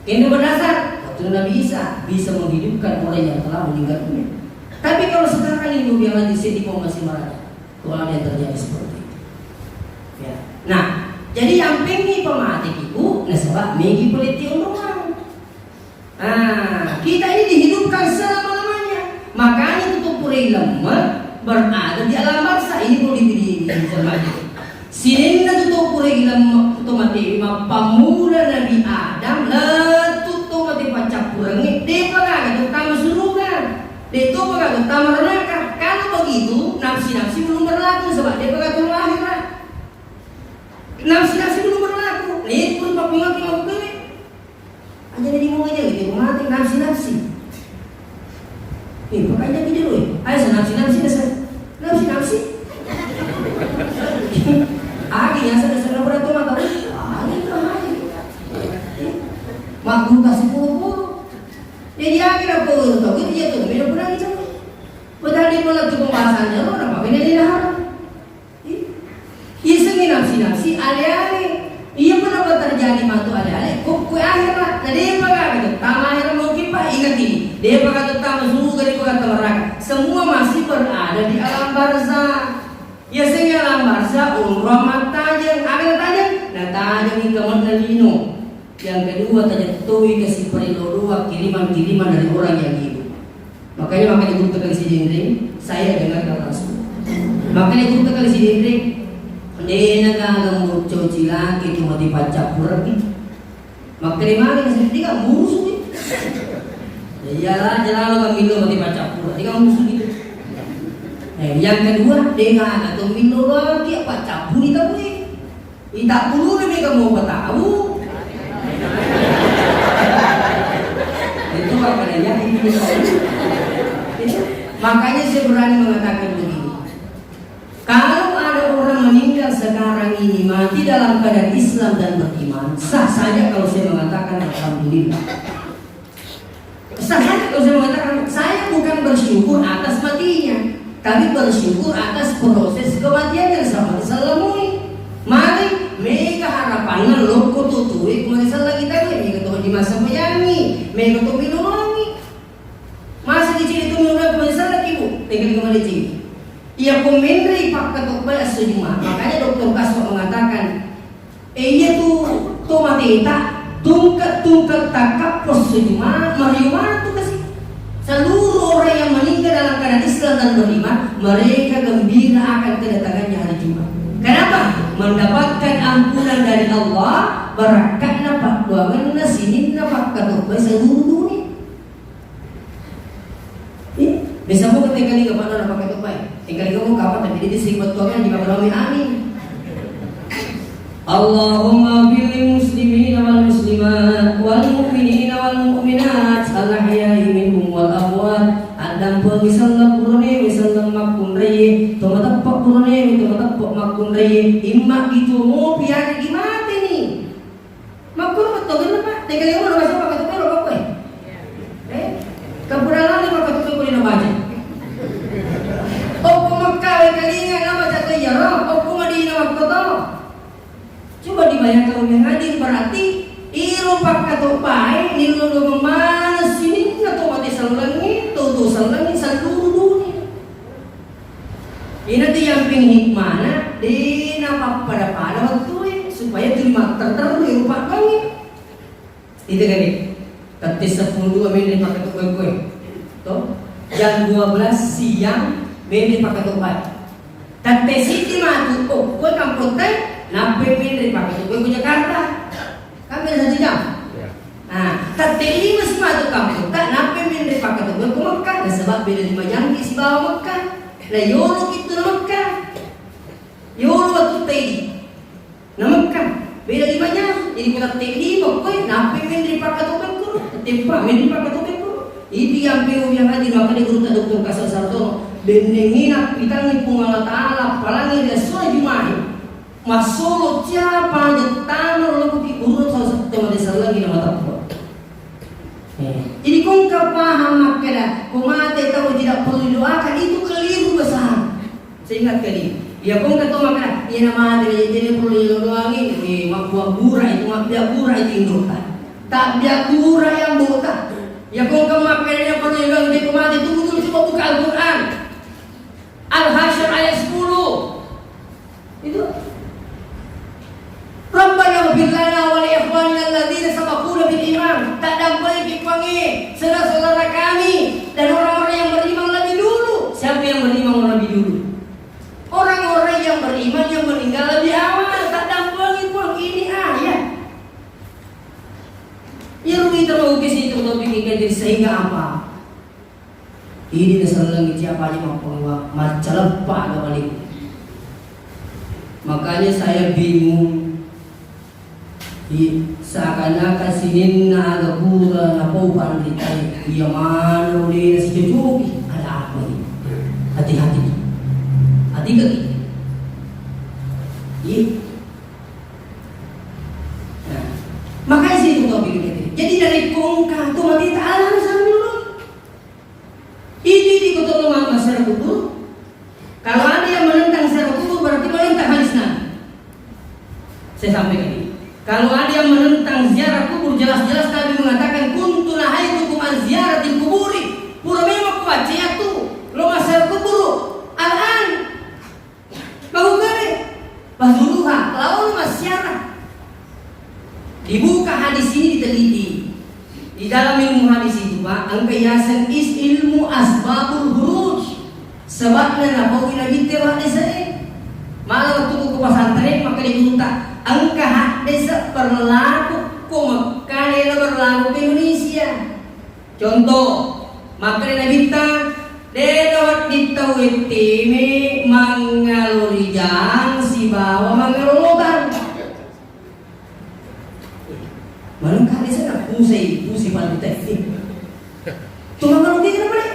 Ini berdasar waktu Nabi Isa bisa menghidupkan orang yang telah meninggal dunia. Tapi kalau sekarang ini yang di sini masih marah, kalau ada yang terjadi seperti itu. Ya. Nah, jadi yang pengen pematik itu, sebab megi peliti orang. Nah, kita ini dihidupkan selama-lamanya. Makanya tutup puri lemah berada di alam barza. Ini boleh diberi Sinina tutup puri lemah otomatis pamula Nabi Adam letut otomatis pacak purangi. Dia pakai utama surga. Dia itu pakai utama neraka. Kalau begitu nafsi-nafsi belum berlaku sebab dia pakai turun akhirat. Nafsi-nafsi belum berlaku. Ini pun papingat yang aku kene. Aja jadi mau aja gitu, mati nafsi-nafsi. Pakai jadi dulu. Ayo nafsi-nafsi nafsi. Akhirnya saya berat tuh mata. Ini ramai. Makhluk kasih puluh. Jadi akhirnya puluh tahu dia tuh minum berani cuma. Padahal di malam itu pembahasannya orang apa ini dia harap. Isengin nafsi alih-alih. Iya pernah terjadi matu alih-alih. Kue akhirat. Nah dia pakai itu. Tamat akhirat mungkin pak ingat ini. Dia pakai itu tamat surga dia pakai neraka. Semua masih berada di alam barzah. Ya sehingga alam barzah umrah matajang. Ada tajang. Nah tajang hingga menalino. Yang kedua tajang tuwi kasih perilodoa kiriman-kiriman dari orang yang hidup. Makanya itu kali si Dindring saya dengar langsung. Makanya itu kali si Dindring. Dia nagagang cuci lagi cuma dibaca purki. Makanya mana sendiri dia musuh ni. Iyalah jalan lo minum mati baca purki dia musuh gitu. Yang kedua dia atau minum lagi baca purki tak boleh. Tidak perlu mereka mau tahu. Itu apa dia ini. Makanya saya berani mengatakan begini. Kalau ada orang meninggal sekarang ini mati dalam keadaan Islam dan beriman, sah saja kalau saya mengatakan alhamdulillah. Sah saja kalau saya mengatakan saya bukan bersyukur atas matinya, tapi bersyukur atas proses kematian yang sama disalamui. Mari mega harapannya loko tutui kemudian salah kita ini mega di masa peyangi, mega tuh minum masa kecil itu minum kemudian salah ibu, tinggal kembali cik. Ia pemendri pak ketuk balas sejumlah. Makanya Dr. Kaswa mengatakan, ia tuh matita tungkat takap pos sejumlah. Mariuman tuh kasih. Seluruh orang yang meninggal dalam keadaan Islam dan beriman, mereka gembira akan kedatangannya hari Jumat. Kenapa? Mendapatkan ampunan dari Allah, berkatnya pak doangan sini pak ketuk balas seluruh dunia. Bisa mau ketika ini kepada pakai tupai. Tinggal kamu kapan tapi di sini betuannya di kamar amin. Allahumma bil muslimin wal muslimat wal mu'minin wal mu'minat al-ahya'i minhum wal amwat. Adam pengisal purone misal makun reye, tomatak purone tomatak makun reye. Imma itu mau biar gimana nih? Makun betul Pak. Tinggal kamu udah masuk pakai tupai apa kue? Kepurangan ni pakai tupai boleh baca. Opo Makkah kalinya nama jatuh ya roh, opo Madinah waktu. Coba dibayangkan yang hadir berarti iru pakai tupai, niru memanas ini atau mati selengi, tuh selengi seluruh dunia. Ini nanti yang pingin mana, di nama pada waktu supaya terima tertentu rupa kami. Itu kan nih, tapi 12 menit pakai tupai kue, toh jam 12 siang. Beli pakai tupai. Tapi siti matu, kue kampung teh, nape beli pakai tupai ke Jakarta. Kami ada 1 jam. Nah, tapi ini masih matu kampung teh, nape beli pakai tupai ke Mekah. Nah, sebab beda 5 jam di bawah Mekah. Nah, yolo itu na Mekah. Yolo waktu teh, na Mekah. Beda 5 jam. Jadi kita teh kue, nape beli pakai tupai ke? Tempat beli pakai tupai ke. Itu yang piu yang hadir makanya guru Dr. Kasal Sartono. Benengina kita ngipung Allah Ta'ala palangi dia soal jumai masolo siapa jetano lo kuki urut salah satu tema desa lagi nama takwa. Jadi kau paham makanya kumate tahu tidak perlu doakan itu keliru besar. Saya ingat kali ya kau kata makanya ya nama dia jadi perlu doangin mak buah bura itu mak dia bura itu indukan Tak dia kura yang buta. Ya kung kemakan yang perlu yang di kumati tunggu dulu coba buka Al-Quran. Al-Hasyr ayat 10. Itu. Rabbana ighfir lana wa li ikhwanina alladziina sabaquna bil iman. Tak dampai kipangi saudara-saudara kami dan orang-orang yang beriman lebih dulu. Siapa yang beriman lebih dulu? Orang-orang yang beriman yang meninggal lebih awal. Tak dampai pun ini ayat. Ya rugi terlalu itu topik ini sehingga apa? Ini dasar langit siapa aja mau pengawa macam apa balik. Makanya saya bingung. Seakan-akan sinin na agak pura na paupan kita. Iya mana udah si cucuki ada apa ini? Hati-hati, hati-hati. Iya. Nah, makanya sih itu topik ini. Jadi dari kongkang itu mati ta'ala sambil dulu. Ini dikutulungan masyarakat kubur. Kalau ada yang menentang masyarakat kubur berarti menentang hadis Nabi. Saya sampaikan ini. Kalau ada yang menentang ziarah kubur, jelas-jelas Nabi mengatakan kuntu nahaitukum an ziyaratil kuburi. Pura memang kuat tu. Lo masyarakat kubur. Al-an. Baru kare. Bazuluha. Lalu masyarakat. Dibuka hadis ini diteliti. Di dalam ilmu hadis itu Pak, angkayasan is ilmu asbabul huruj. Sebabnya nabawi Nabi telah disini. Malah waktu ke pesantren maka diminta angka hadis berlaku ke Mekah dan berlaku ke Indonesia. Contoh, maka Nabi ta denawat ditawit timi mangalurijang si bawa mangalulutan. Malam kali sana pusing pada teknik. Cuma kalau kita boleh,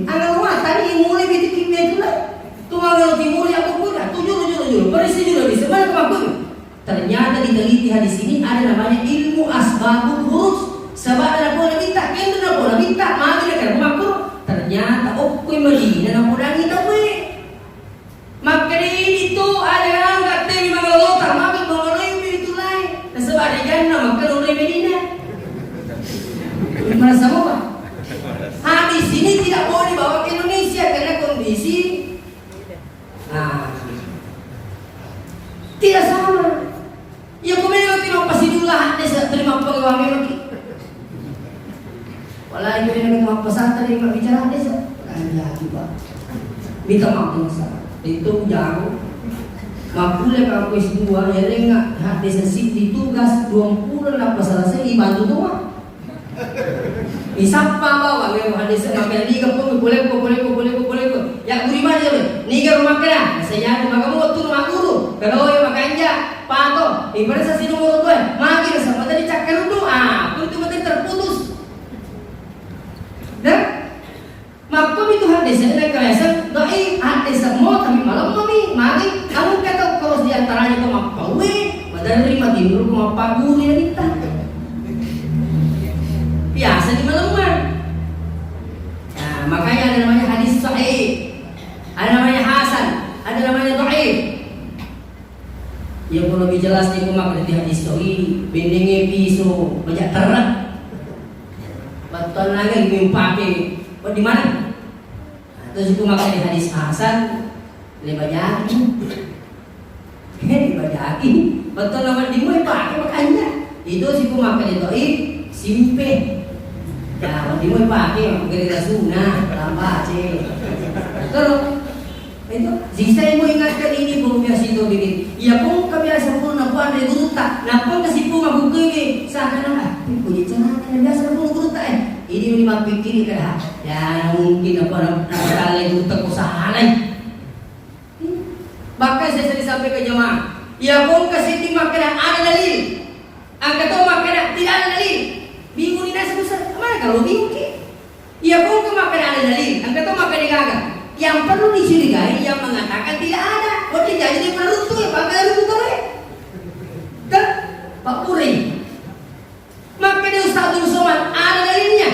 anggal tadi mulai bitik itu lah. Cuma kalau timur yang aku punya, tujuh, bersih juga bisa. Mana kemampuan? Ternyata diteliti hadis ini ada namanya ilmu asbabul huruj. Sebab ada pola minta, kendo ada pola minta, magi nak kemampuan. Ternyata okui Madinah nak pola kita boleh. Maka itu ada angkat temi mangalota, magi mengalami itu lain. Sebab ada jannah maka orang Medina. Merasa apa? Hadis ini tidak boleh dibawa ke Indonesia karena kondisi tidak sama. Ya kemudian kita pasti dulu hadis terima pegawai lagi. Walau itu yang mau pesan tadi kalau bicara hadis, ada juga. Minta maaf besar. Itu jauh. Makule kalau S2 ya enggak hadis sih ditugas 20 lah selesai dibantu doang. Isapa bawa memang hadis makan ni kampung boleh. Ya guru mana je? Ni ke rumah kena. Saya rumah kamu tu rumah guru. Kalau yang makan je, pato. Ibarat sasi nomor 2. Magi sama tadi cakar tu. Itu mesti terputus. Dan makom itu hadis ada kelasan doi hadis semua tapi malam magi kamu kata kalau di antaranya itu mapawe madari madinur mapaguri na kita biasa di malaman. Nah, makanya ada namanya hadis sahih, ada namanya hasan, ada namanya dhaif. Yang perlu lebih jelas ni kumak di hadis sahih bendenge piso banyak terat betul lagi mimpake di mana? Terus aku makan di hadis hasan lebajaki. Lebajaki. Betul nama dimulai pakai makanya. Itu sih aku makan di dhaif simpe. Ya, dimulai pakai gerita sunnah lambat sih. Kalau itu saya mau ingatkan ini belum biasa itu bikin. Ya pun kebiasaan pun napuan dari guru tak. Napun kasih pun aku gini. Seakan-akan punya cara biasa pun guru tak. Ini lima pikir kan ya mungkin apa kali itu usaha lain. Bahkan saya sering sampai ke jemaah ya pun kasih makanan ada dalil angkat tu makanan tidak ada dalil bingung ini nasi besar mana kalau bingung ya pun ke makanan ada dalil angkat tu makanan gagal yang perlu dicurigai yang mengatakan tidak ada waktu jadi perlu tu ya pakai itu tu kan Pak Puri maka dia Ustazul Somad ada dalilnya.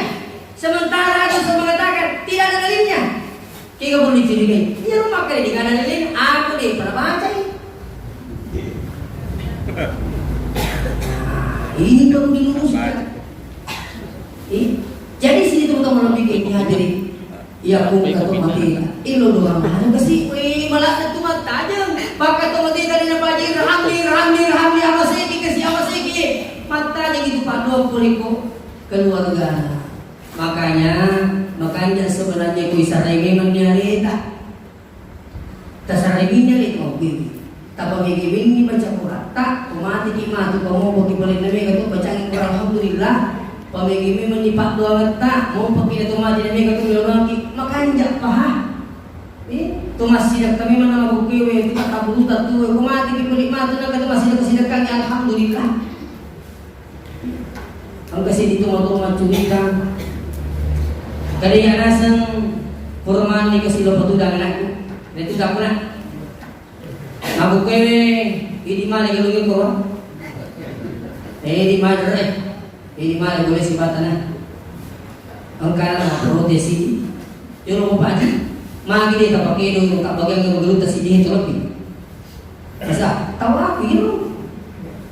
Sementara ada yang mengatakan tidak ada dalilnya. Kita perlu dicurigai. Ya rumah kali di kanan dalil aku deh pernah baca ini. Ini baru diluruskan. Jadi sini teman-teman bikin hadirin. Ya pun kata mati. Ilo doang. Ada kasih. Wih malah itu mata aja. Maka teman mati tadi nak pajir. Hamil apa sih? Kasih apa sih? Mata aja gitu Pak 20 keluarga. Makanya sebenarnya kuisarege mendialita. Tasarege nyali mobil. Tak bagi ini baca Quran. Tak mati kimatu kamu bagi boleh nabi kata baca Quran alhamdulillah. Pamegi menipak dua tak mau pakai itu mati nabi kata lagi. Makanya paham. Tu masih kami mana buku we tidak kabur tak tu aku mati di kulit matu nak kata masih sedekah alhamdulillah. Ang kasi dito matulungan cumita. Kaya nasang formal ni kasi lo patudang anak. Dito dapat na. Aku kene ini mana kalau ko? Di mana Ini mana boleh sifatana. Ang kana protesi. Yung mo pa di. Magi dia tak pakai dulu tak bagian yang si dia itu lebih. Bisa tahu aku itu.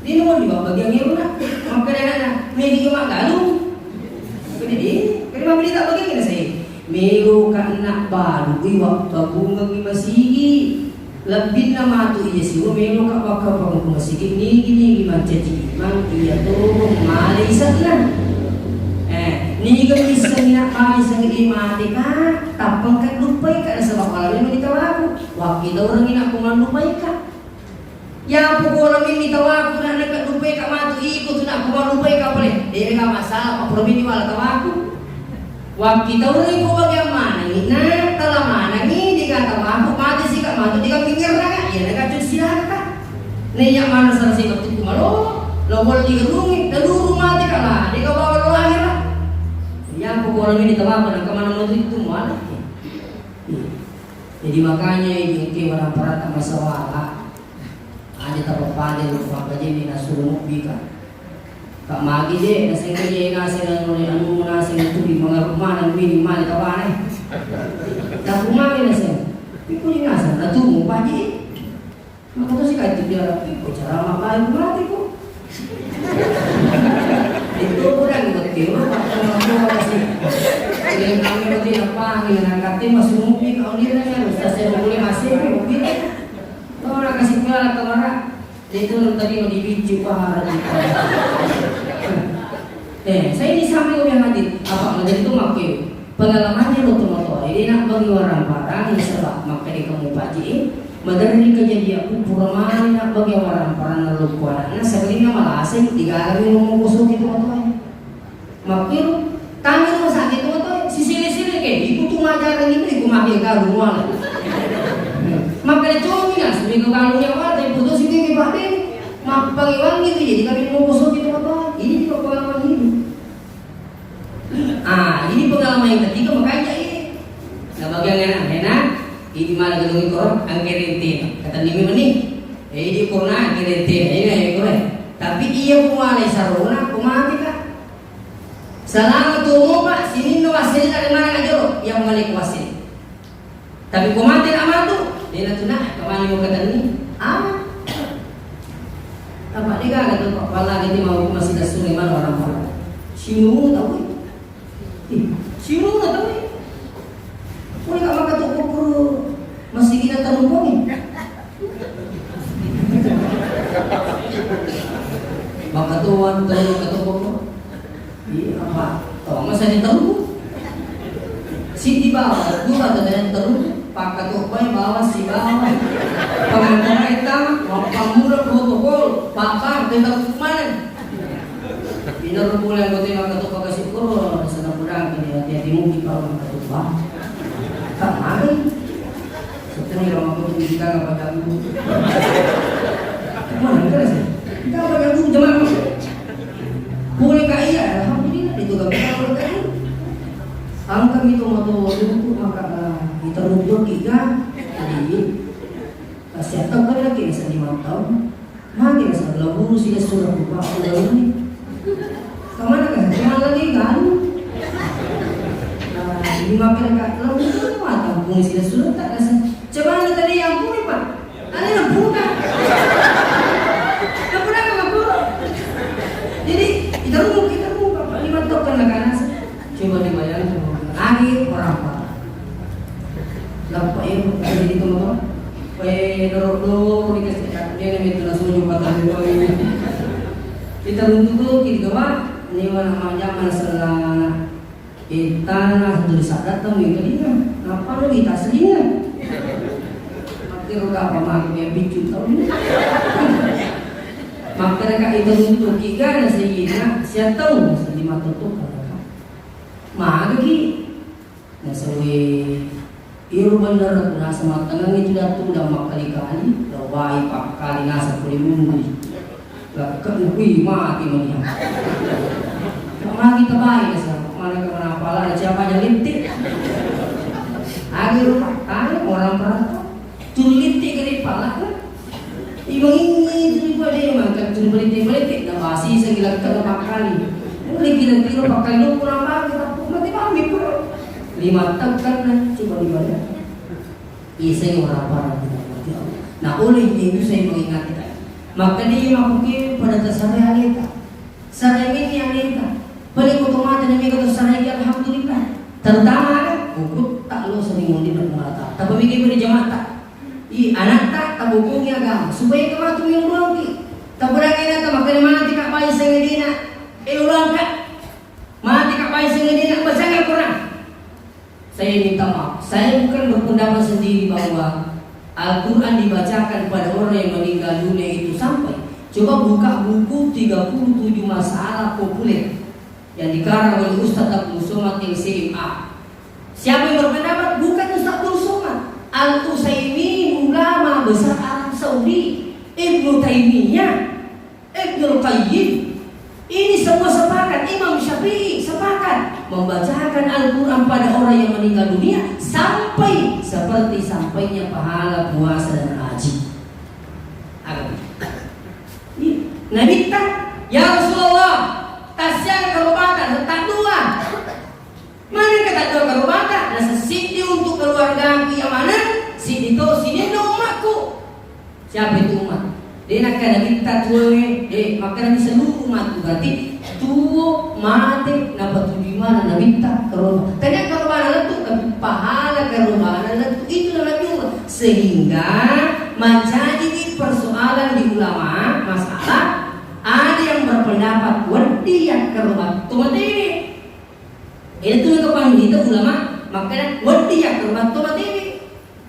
Dia mau di bagian yang mana? Makanya media mak lalu. Jadi, kenapa dia tak bagian saya? Mego kana baru iwak tabung ngi masigi. Lebih nama tu iya sih. Mego ka baka pang masigi ni gini macam jadi. Mang iya tu malai sana. Ni kan bisa nak mai sangat mati kan, tapang kan lupai kan sebab kalau ini tahu aku, wakil orang ini aku malu lupai kan. Ya aku orang ini tahu aku nak dekat lupai kan matu ikut nak aku malu lupai kan boleh. Dia tak masalah, aku ini malah tahu aku. Wakil orang ini kau bagaimana? Nah, telah mana ni dia tahu aku mati sih kan matu dia pinggir nak, ya nak cuci silakan. Ni yang mana selesai betul malu, lawal di gerungi, lalu mati kan lah, dia bawa lo akhir. Yang pokoknya ini tahu apa kemana itu mana? Jadi makanya ini orang perata masalah. Ada tahu pada lupa aja ni nasuruh bika. Tak magi je, nasi kerja nasi anu nasi itu di rumah dan minimal tahu mana? Tak rumah ni nasi. Pikul ni nasi, natu mumpah je. Maka tu sih kait dia pikul cara makan mati ko. Itu orang betul, orang masih. Jadi kami berarti apa? Yang kata masuk mobil, kalau dia nanya, saya boleh masuk mobil. Orang kasih pulang ke mana? Itu tadi mau dibicu pahala. Saya ini sampai yang hadir. Apa menjadi itu makin pengalamannya betul-betul. Ini nak bagi orang-orang yang sebab maka di kamu paji. Madari kejadian aku pura nak bagi orang-orang lalu kuat. Nah sebenarnya malah asing tiga kali ngomong kusuk itu betul. Makin kami rumah sakit itu betul. Sisi-sisi kayak ibu tuh ngajarin itu ibu makin garu malah. Maka itu nih seminggu kalunya apa? Tapi putus ini batin. Mak pangiwan gitu jadi kami ngomong kusuk itu betul. Ini juga pengalaman hidup. Ini pengalaman yang ketiga makanya ini. Nah bagian enak. Ini malah gedung itu ang kerente kata nimi mani di kurna kerente ini ya kore tapi iya kumala sarona kumati ka selama tumo pak sini no wasil dari mana aja lo yang balik wasil tapi kumati nama tu dia natuna kemana mau kata ni apa dia kata pak pala gitu mau masih dah Sulaiman orang sinu tahu sinu tahu boleh tak makan tu kuru masih kita terhubungi. Maka tuan terhubung. Iya apa? Oh masa diterhubung? Si di bawah, dua ada yang terhubung. Pakai tupai bawah si bawah. Pengantar kita, pamurah protokol, pakar tentang mana? Binar bulan kau tengok ketuk pakai syukur, sedang pedang ini hati-hati mungkin kalau ketuk bah. Tak mari. Setelah orang aku kita apa ganggu. Mana kita sih? Kita apa ganggu jemaah? Boleh kaya, alhamdulillah itu ganggu kan. Angkat itu motor itu maka kita rujuk tiga. Jadi kasih tahu kan lagi saya 5 tahun. Makin saya lalu sih sudah buka ulang ini. Kemana kan? Jangan lagi kan? Ini makin kat lalu itu mata bunyi sudah tak rasa. Coba anda tadi yang bunyi pak, anda yang buka. Yang buka apa? Jadi gerok dikasih dia namanya langsung jumatan ini. Kita untuk kita gawa ini mana senang tanah dari sadat tamu ini apa lagi tak selingan. Kira apa maknya bicu tahu ini. Maka mereka itu untuk kita dan sehingga saya tahu lima tutup mereka. Maka nasawi iru benar na sama tangan itu datang dah makali-kali lawai pak kali nasa puli minggu lah kenui mati mania mati terbaik nasa mana ke mana pala siapa aja lintik akhir tanya orang perantau tulintik ke pala kan ibang ini tu pada dia makan tu belitik dah basi segala ke kali boleh kira-kira pakai lu kurang lagi tapi mati mami pun 5 tahun kan coba dibayar. Saya orang parah tidak mati Allah. Nah oleh itu saya mengingatkan. Maka dia makuki pada tersarai alita. Sarai ini alita. Pada otomatis demi kata sarai alhamdulillah. Terutama kan, ukut tak lo sering mundi nak mata. Tak pemikir pada jemaat tak. Anak tak bukunya agama. Supaya kematu yang berangki. Tak berangkat tak maka di mana tidak baik sengadina. Ulang tak. Mana tidak baik sengadina baca Al-Quran. Saya minta maaf, saya bukan berpendapat sendiri bahwa Al-Quran dibacakan pada orang yang meninggal dunia itu sampai. Coba buka buku 37 masalah populer yang dikarang oleh Ustaz Abdul Somad LCMA. Siapa yang berpendapat? Bukan Ustaz Abdul Somad, Al-Utsaimin, ulama besar Arab Saudi, Ibnu Taimiyah, Ibnu Qayyim. Ini semua sepakat, Imam Syafi'i sepakat membacakan Al-Quran pada orang yang meninggal dunia sampai seperti sampainya pahala puasa dan haji. Nabi tak, ya Rasulullah, tasya kerobatan, tak dua. Mana kata dua kerobatan? Nasa sidi untuk keluarga yang mana? Sidi itu, sini ada umatku. Siapa itu umat? Dia nak kena minta tua maka nanti seluruh umat tu berarti tua mati napa tu di mana nak minta kerana tanya kerana letu tapi pahala kerana letu itu lagi sehingga menjadi persoalan di ulama masalah ada yang berpendapat wadi yang kerana tu mati itu kepan itu ulama maka wadi yang kerana tu mati.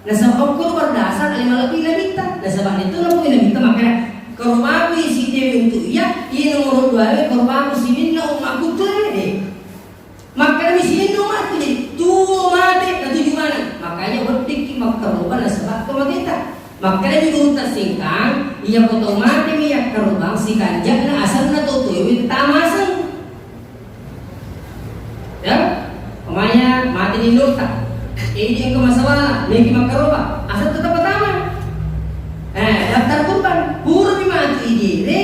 Nah sebab ukur berdasar lima lebih minta. Nah sebab itu nak minta makanya korban si dewi untuk ia nomor 2 korban muslimin na umatku tu makanya muslimin umatku jadi tuh mati dan tujuh mana makanya berdik mak korban sebab korban kita makanya diutas singkang ia potong mati ia korban si kanjak na asal na tu itu tamasan ya namanya mati di nota. Ini yang kemasalah, lagi makaroba, asal tetap pertama. Daftar kurban, huruf mati ini,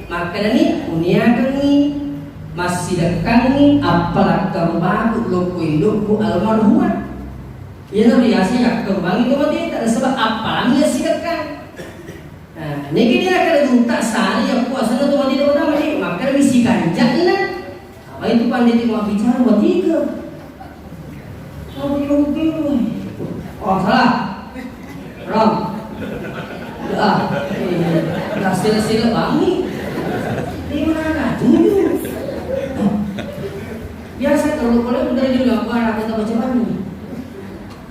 maka ini unia kami masih dekat ni, apalah karoba, loko almarhumah. Ia nanti asyik korban itu mati, tak ada sebab apalah dia siapkan. Ini kita akan junta sehari yang puasa itu mati pertama ni, maka misi kanjak ni. Apa itu pandai mau bicara buat tiga. Oh salah Rom sila bangi di mana tujuh biasa kalau boleh dari dulu aku anak kita baca bangi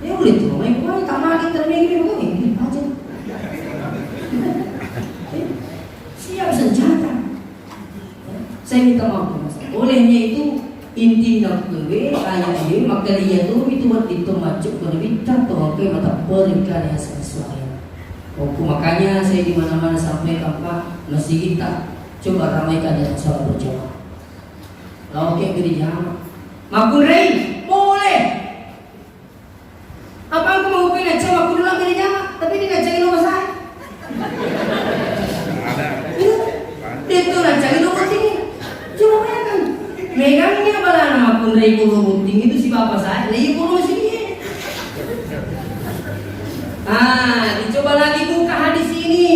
ya boleh tuh main bangi tak makin terminggu begini aja siap senjata saya minta maaf olehnya itu inti nak kewe kayak dia maka dia tu itu buat itu macam berbeda atau ke mata periklan yang sesuai. Makanya saya di mana-mana sampai apa masih kita coba ramaikan dengan sholat berjamaah. Lalu ke gereja, makun rei boleh. Apa aku mau pergi ngajak makun dulu gereja, tapi dia ngajakin nomor saya. Dia tu ngajakin nomor tinggi. Coba bayangkan. Megangnya bala nama pun rei kulo tinggi itu si bapak saya, lagi kulo masih dia. Dicoba lagi buka hadis ini.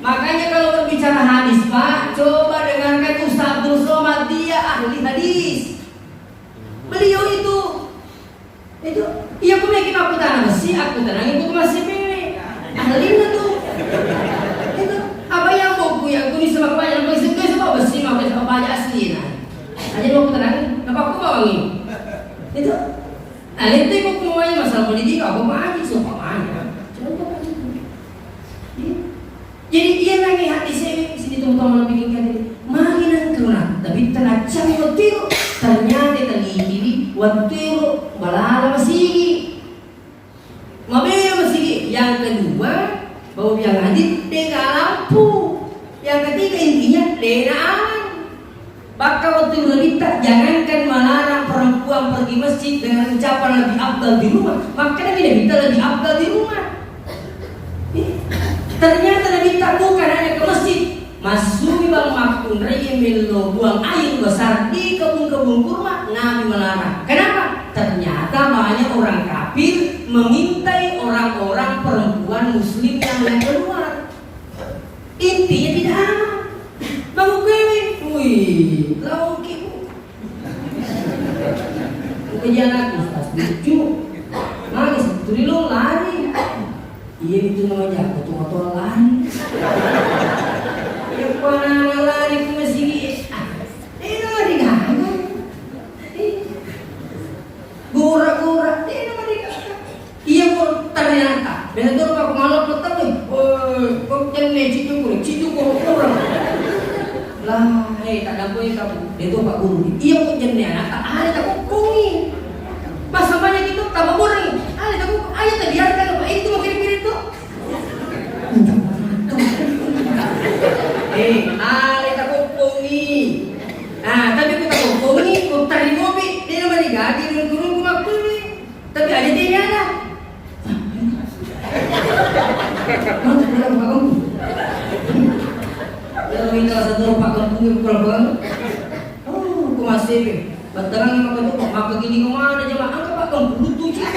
Makanya kalau berbicara hadis Pak, coba dengarkan Ustaz Abdul Somad, dia ahli hadis. Beliau itu iya aku bikin aku tanah besi, aku tanah itu masih pilih. Ahlinya tuh Aja mau tenang, apa aku bawangi? Itu, itu kok semuanya masalah politik, aku maju semuanya. Jadi ia lagi hati saya sini teman-teman bikin kata mainan kerana tapi telah cari waktu ternyata tadi ini waktu balala masih mabel masih yang kedua bahwa yang hadir dengan lampu yang ketiga intinya dengan aman bakal waktu lebih tak jangankan melarang perempuan pergi masjid dengan ucapan lebih afdal di rumah maka tidak minta lebih afdal di rumah. Ternyata Nabi tak bukan hanya ke masjid. Masuk bang makun melo buang air besar di kebun-kebun kurma. Nabi melarang. Kenapa? Ternyata banyak orang kafir mengintai orang-orang perempuan muslim yang lain keluar. Intinya tidak aman. Bang Kevin, wih, lau kipu. Kejian aku, pas lucu. Nangis, turi lo lari. Iya itu namanya motor lari. Yang mana lari ke masjid? Ini lari gana. Gura-gura, ini lari gana. Iya kok ternyata. Benar aku malam petang nih. Kok jangan cicu kurang. Lah, tak ada gue kamu. Dia tuh Pak Guru. Iya kok jangan anak. Ada tak kungi. Pas samanya gitu tambah kurang. Ada tak kok. Ayo tak biarkan apa itu mau kirim tuh. Ale tak kupungi. Nah, tapi aku tak kupungi, aku tarik mobil, dia nama digadi dengan turun ke makuli. Tapi ada dia ada. Mau tak bilang Pak Kampung? Kalau minta satu Pak Kampung yang kurang. Oh, aku masih. Baterang yang makan tuh, maka gini kemana aja mak angkat Pak Kampung lutu sih.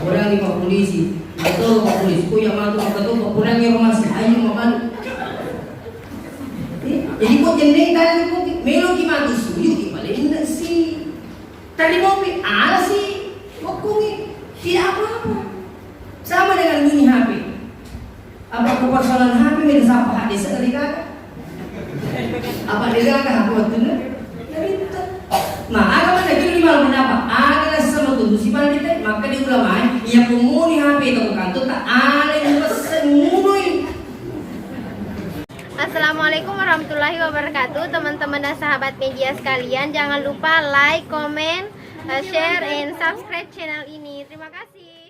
Orang di Pak Polisi. Betul Pak Polisi, ku yang mantu betul Pak Polisi yang rumah saya makan. Jadi kok jendeng tadi kok melo gimana suyu gimana ini sih. Tadi mobil ala sih, kok kungi tidak apa-apa. Sama dengan bunyi HP. Apa persoalan HP minta siapa hadis dari kakak? Apa dia kakak HP waktu itu? Nah, agama negeri lima pendapat. Ada sama tuh si pandai maka di ulama yang pemuni HP itu kantor tak ada yang pesan mului. Assalamualaikum warahmatullahi wabarakatuh, teman-teman dan sahabat media sekalian. Jangan lupa like, comment, share, and subscribe channel ini. Terima kasih.